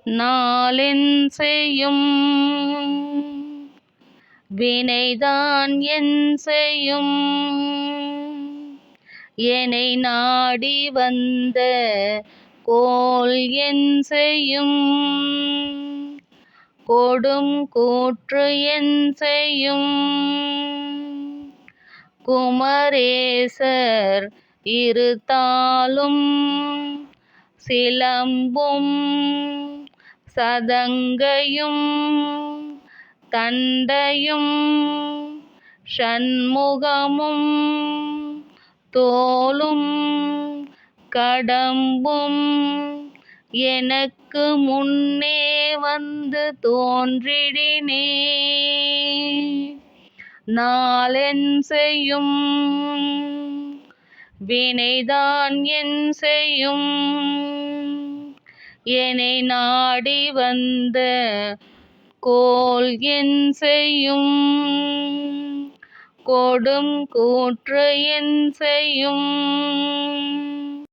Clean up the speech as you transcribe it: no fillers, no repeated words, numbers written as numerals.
நாளென் செய்யும் வினைதான் என் செய்யும் என்னை நாடி வந்த கோல் என் செய்யும் கொடும் கூற்று என் செய்யும் குமரேசர் இருத்தாலும் சிலம்பும் சதங்கையும் தண்டையும் சண்முகமும் தோளும் கடம்பும் எனக்கு முன்னே வந்து தோன்றிடினே நாளென் செய்யும் வினைதான் என் செய்யும் என்னை நாடி வந்த கோல் என் செய்யும் கொடும் கூற்று என் செய்யும்